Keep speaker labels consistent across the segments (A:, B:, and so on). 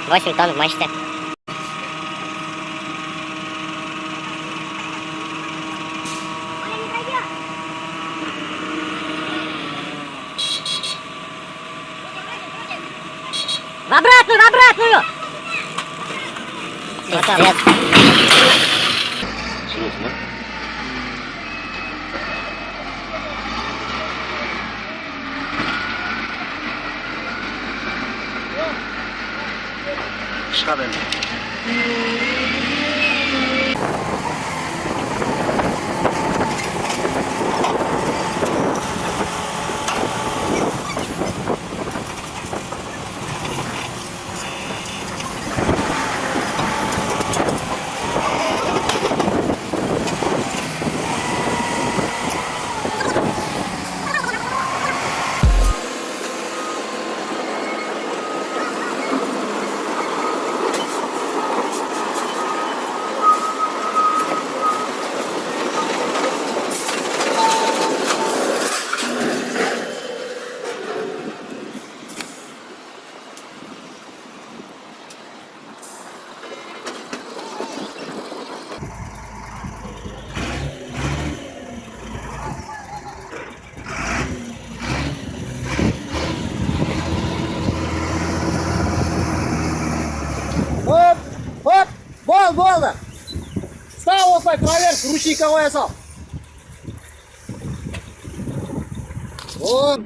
A: Washington w Majście. В обратную! Пиздец.
B: Смутно. Schade.
C: Болды. Став осылай тұра бер, ручейка қоя сал.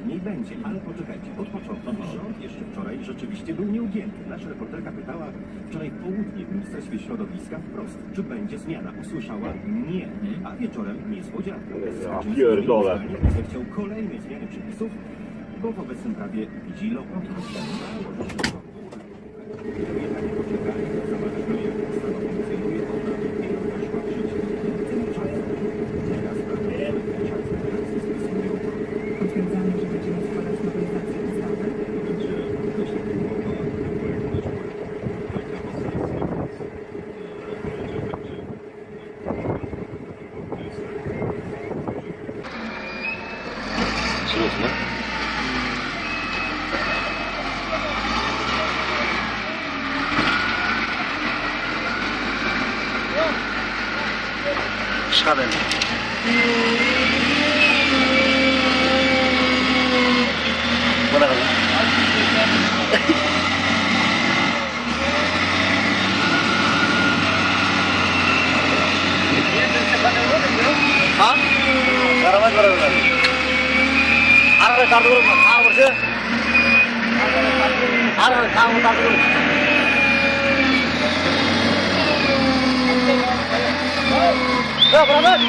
D: Nie będzie, ale poczekajcie, od początku rząd jeszcze wczoraj rzeczywiście był nieugięty. Nasza reporterka pytała wczoraj w południe w Ministerstwie Środowiska wprost, czy będzie zmiana. Usłyszała nie, a wieczorem niespodzianka.
B: Ja pierdolę.
D: Chciał kolejnej zmiany przepisów, bo w obecnym prawie widzi lokal. Jechanie poczekali, zawarty projekt ustawy funkcjonuje ona dopiero weszła w życie. Tymczasem teraz prawdopodobnie reakcje stosują.
E: Potwierdzamy, że będziemy składać nowelizację ustawy.
D: Będzie myślę, że mogła
B: Smutno. Schade.
C: Ha? Arabayı beraber. Arabayı kaldırır mı? Ha burası. Arabayı kaldırır mı? Ya beraber.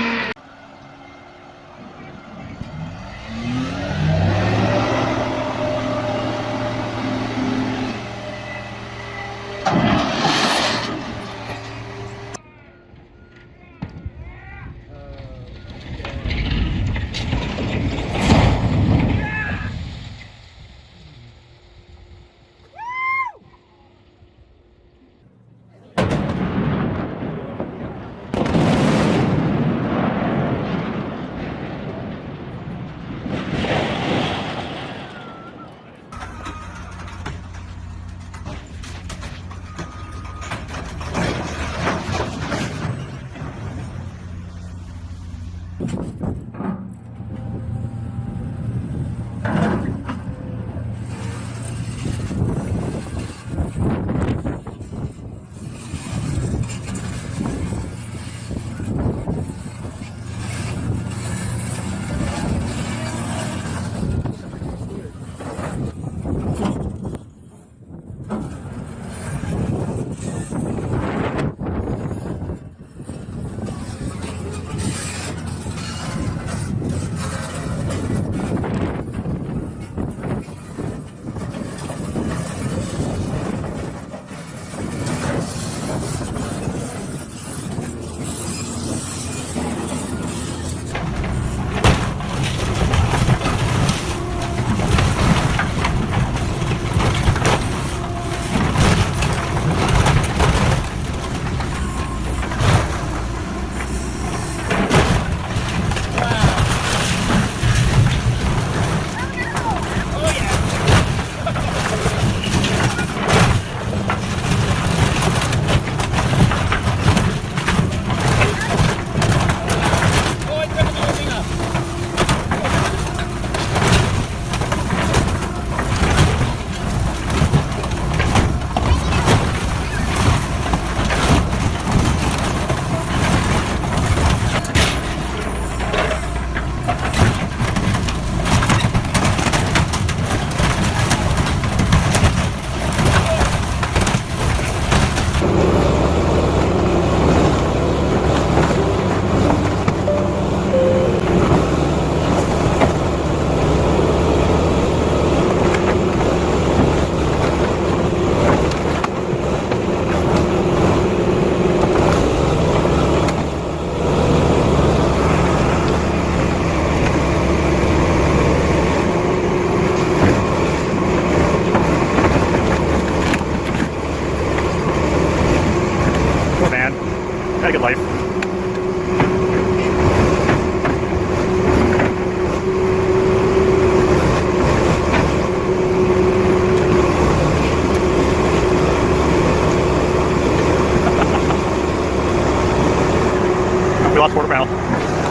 F: lost word of mouth.